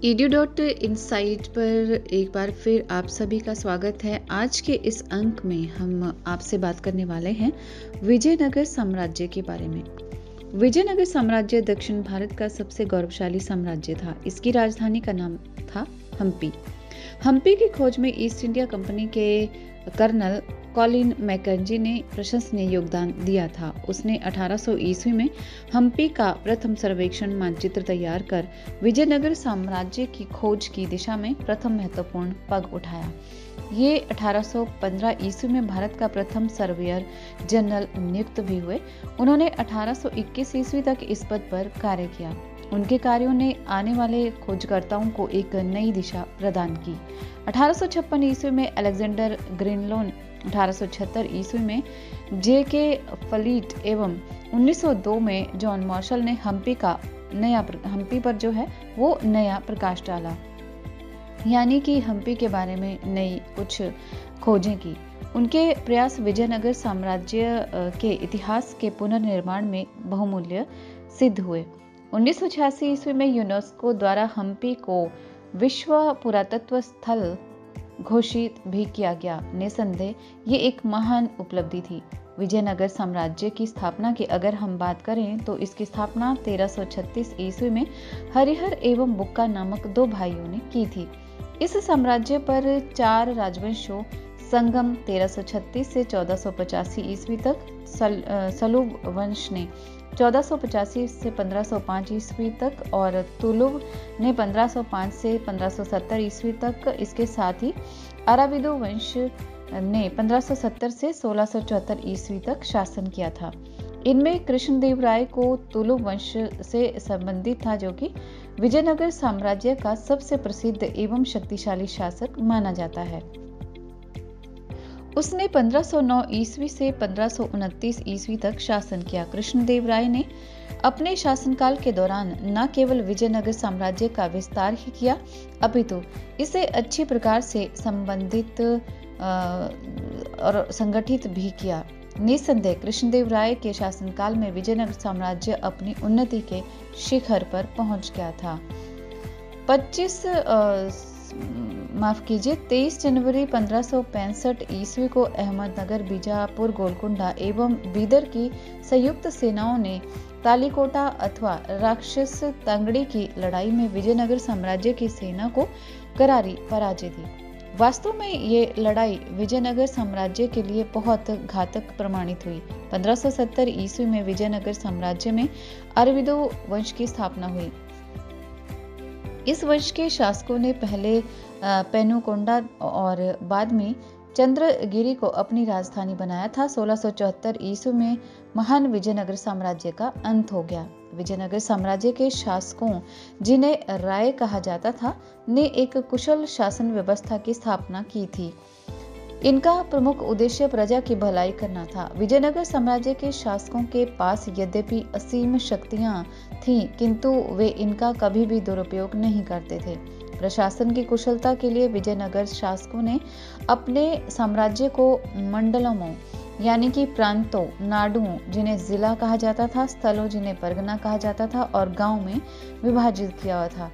Edu insight पर एक बार फिर आप सभी का स्वागत है। आज के इस अंक में हम आपसे बात करने वाले हैं विजयनगर साम्राज्य के बारे में। विजयनगर साम्राज्य दक्षिण भारत का सबसे गौरवशाली साम्राज्य था। इसकी राजधानी का नाम था हम्पी। हम्पी की खोज में ईस्ट इंडिया कंपनी के कर्नल कॉलिन मैकेंजी ने प्रशंसनीय योगदान दिया था। उसने 1800 ईस्वी में हम्पी का प्रथम सर्वेक्षण मानचित्र तैयार कर विजयनगर साम्राज्य की खोज की दिशा में प्रथम महत्वपूर्ण पग उठाया। ये 1815 ईस्वी में भारत का प्रथम सर्वेयर जनरल नियुक्त भी हुए। उन्होंने 1821 ईस्वी तक इस पद पर कार्य किया। उनके कार्यों ने आने वाले खोजकर्ताओं को एक नई दिशा प्रदान की। 1856 ईस्वी में अलेक्जेंडर ग्रीनलोन, 1876 ईस्वी में जे.के. फलीट एवं 1902 में जॉन मार्शल ने हम्पी पर जो है वो नया प्रकाश डाला, यानी कि हम्पी के बारे में नई कुछ खोजें की। उनके प्रयास विजयनगर साम्राज्य के इतिहास के पुनर्निर्माण में बहुमूल्य सिद्ध हुए। 1986 ईस्वी में यूनेस्को द्वारा हम्पी को विश्व पुरातत्व स्थल घोषित भी किया गया। निसंदेह ये एक महान उपलब्धि थी। विजयनगर साम्राज्य की स्थापना की अगर हम बात करें तो इसकी स्थापना 1336 ईस्वी में हरिहर एवं बुक्का नामक दो भाइयों ने की थी। इस साम्राज्य पर 4 राजवंशों संगम 1336 से 1485 ईस्वी तक, सलूब वंश ने 1485 से 1505 ईस्वी तक और तुलुव ने 1505 से 1570 ईस्वी तक, इसके साथ ही अराविदो वंश ने 1570 से 1674 ईस्वी तक शासन किया था। इनमें कृष्णदेवराय को तुलुव वंश से संबंधित था, जो कि विजयनगर साम्राज्य का सबसे प्रसिद्ध एवं शक्तिशाली शासक माना जाता है। उसने 1509 ईस्वी से 1529 ईस्वी तक शासन किया। कृष्णदेवराय ने अपने शासनकाल के दौरान न केवल विजयनगर साम्राज्य का विस्तार ही किया, अपितु इसे अच्छी प्रकार से संबंधित और संगठित भी किया। निसंदेह कृष्णदेवराय के शासनकाल में विजयनगर साम्राज्य अपनी उन्नति के शिखर पर पहुंच गया था। 23 जनवरी 1565 ईस्वी को अहमदनगर, बीजापुर, गोलकुंडा एवं बीदर की संयुक्त सेनाओं ने तालीकोटा अथवा राक्षस तंगड़ी की लड़ाई में विजयनगर साम्राज्य की सेना को करारी पराजय दी। वास्तव में ये लड़ाई विजयनगर साम्राज्य के लिए बहुत घातक प्रमाणित हुई। 1570 ईस्वी में विजयनगर साम्राज्य में अरविदो वंश की स्थापना हुई। इस वंश के शासकों ने पहले पेनुकोंडा और बाद में चंद्रगिरी को अपनी राजधानी बनाया था। 1674 ईस्वी में महान विजयनगर साम्राज्य का अंत हो गया। विजयनगर साम्राज्य के शासकों, जिन्हें राय कहा जाता था, ने एक कुशल शासन व्यवस्था की स्थापना की थी। इनका प्रमुख उद्देश्य प्रजा की भलाई करना था। विजयनगर साम्राज्य के शासकों के पास यद्यपि असीम शक्तियां थीं, किंतु वे इनका कभी भी दुरुपयोग नहीं करते थे। प्रशासन की कुशलता के लिए विजयनगर शासकों ने अपने साम्राज्य को मंडलों, यानी कि प्रांतों, नाडुओं जिन्हें जिला कहा जाता था, स्थलों जिन्हें परगना कहा जाता था, और गांव में विभाजित किया हुआ था।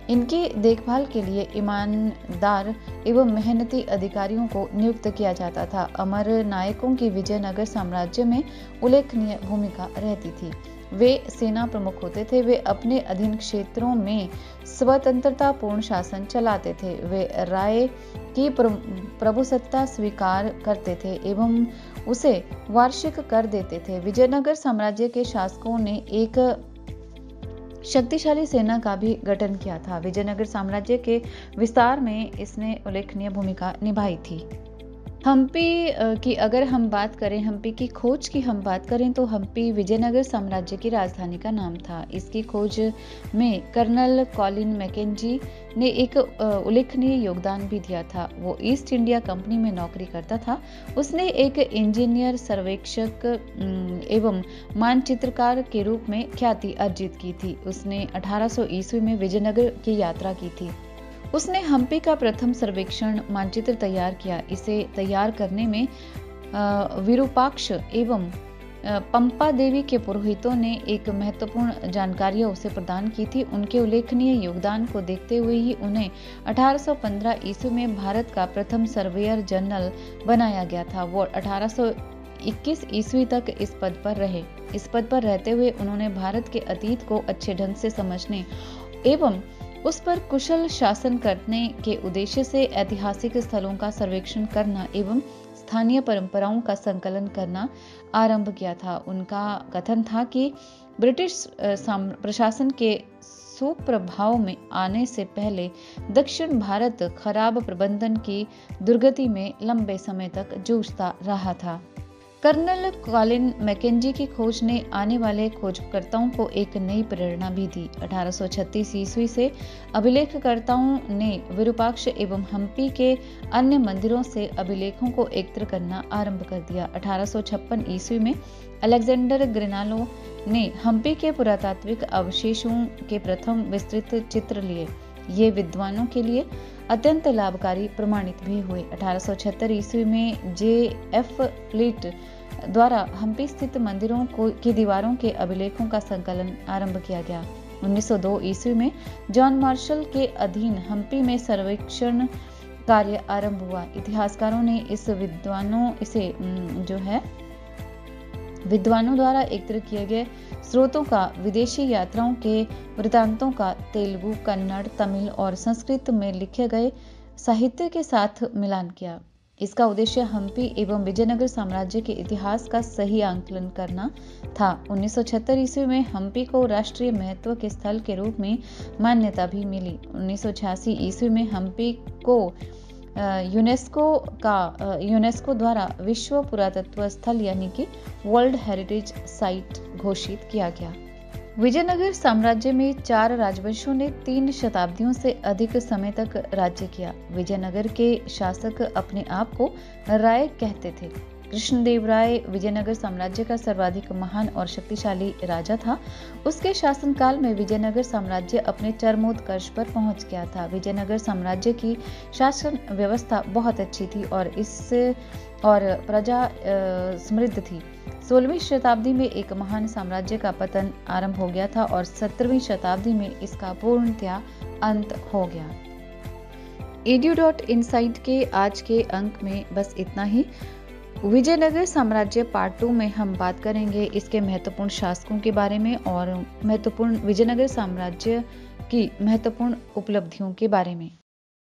इनकी देखभाल के लिए ईमानदार एवं मेहनती अधिकारियों को नियुक्त किया जाता था। अमर नायकों की विजयनगर साम्राज्य में उल्लेखनीय भूमिका रहती थी। वे सेना प्रमुख होते थे। वे अपने अधीन क्षेत्रों में स्वतंत्रता पूर्ण शासन चलाते थे। वे राय की प्रभुसत्ता स्वीकार करते थे एवं उसे वार्षिक कर देते थे। विजयनगर साम्राज्य के शासकों ने एक शक्तिशाली सेना का भी गठन किया था। विजयनगर साम्राज्य के विस्तार में इसने उल्लेखनीय भूमिका निभाई थी। हम्पी की अगर हम बात करें, हम्पी की खोज की हम बात करें तो हम्पी विजयनगर साम्राज्य की राजधानी का नाम था। इसकी खोज में कर्नल कॉलिन मैकेंजी ने एक उल्लेखनीय योगदान भी दिया था। वो ईस्ट इंडिया कंपनी में नौकरी करता था। उसने एक इंजीनियर, सर्वेक्षक एवं मानचित्रकार के रूप में ख्याति अर्जित की थी। उसने 1800 ईस्वी में विजयनगर की यात्रा की थी। उसने हम्पी का प्रथम सर्वेक्षण मानचित्र तैयार किया। इसे तैयार करने में विरूपाक्ष एवं पंपा देवी के पुरोहितों ने एक महत्वपूर्ण जानकारियां उसे प्रदान की थी। उनके उल्लेखनीय योगदान को देखते हुए ही उन्हें 1815 ईस्वी में भारत का प्रथम सर्वेयर जनरल बनाया गया था। वो 1821 ईस्वी तक इस पद पर रहे। इस पद पर रहते हुए उन्होंने भारत के अतीत को अच्छे ढंग से समझने एवं उस पर कुशल शासन करने के उद्देश्य से ऐतिहासिक स्थलों का सर्वेक्षण करना एवं स्थानीय परंपराओं का संकलन करना आरंभ किया था। उनका कथन था कि ब्रिटिश प्रशासन के सुप्रभाव में आने से पहले दक्षिण भारत खराब प्रबंधन की दुर्गति में लंबे समय तक जूझता रहा था। कर्नल कॉलिन मैकेंजी की खोज ने आने वाले खोजकर्ताओं को एक नई प्रेरणा भी दी। 1836 ईस्वी से अभिलेखकर्ताओं ने विरूपाक्ष एवं हम्पी के अन्य मंदिरों से अभिलेखों को एकत्र करना आरंभ कर दिया। 1856 ईस्वी में अलेक्जेंडर ग्रेनालो ने हम्पी के पुरातात्विक अवशेषों के प्रथम विस्तृत चित्र लिए। ये विद्वानों के लिए अत्यंत लाभकारी प्रमाणित भी हुए। 1876 ईस्वी में J.F. फ्लीट द्वारा हम्पी स्थित मंदिरों की दीवारों के अभिलेखों का संकलन आरंभ किया गया। 1902 ईस्वी में जॉन मार्शल के अधीन हम्पी में सर्वेक्षण कार्य आरंभ हुआ। इतिहासकारों ने विद्वानों द्वारा एकत्र किए गए स्रोतों का विदेशी यात्राओं के वृतांतों का तेलुगु, कन्नड़, तमिल और संस्कृत में लिखे गए साहित्य के साथ मिलान किया। इसका उद्देश्य हम्पी एवं विजयनगर साम्राज्य के इतिहास का सही आंकलन करना था। 1976 ईस्वी में हम्पी को राष्ट्रीय महत्व के स्थल के रूप में मान्यता भी मिली। 1986 ईस्वी में हम्पी को यूनेस्को द्वारा विश्व पुरातत्व स्थल यानी कि वर्ल्ड हेरिटेज साइट घोषित किया गया। विजयनगर साम्राज्य में 4 राजवंशों ने 3 शताब्दियों से अधिक समय तक राज्य किया। विजयनगर के शासक अपने आप को राय कहते थे। कृष्णदेवराय विजयनगर साम्राज्य का सर्वाधिक महान और शक्तिशाली राजा था। उसके शासनकाल में विजयनगर साम्राज्य अपने चरमोत्कर्ष पर पहुंच गया था। विजयनगर साम्राज्य की शासन व्यवस्था बहुत अच्छी थी और प्रजा समृद्ध थी। 16वीं शताब्दी में एक महान साम्राज्य का पतन आरंभ हो गया था और 17वीं शताब्दी में इसका पूर्णतया अंत हो गया। edu.insight के आज के अंक में बस इतना ही। विजयनगर साम्राज्य पार्ट 2 में हम बात करेंगे इसके महत्वपूर्ण शासकों के बारे में और विजयनगर साम्राज्य की महत्वपूर्ण उपलब्धियों के बारे में।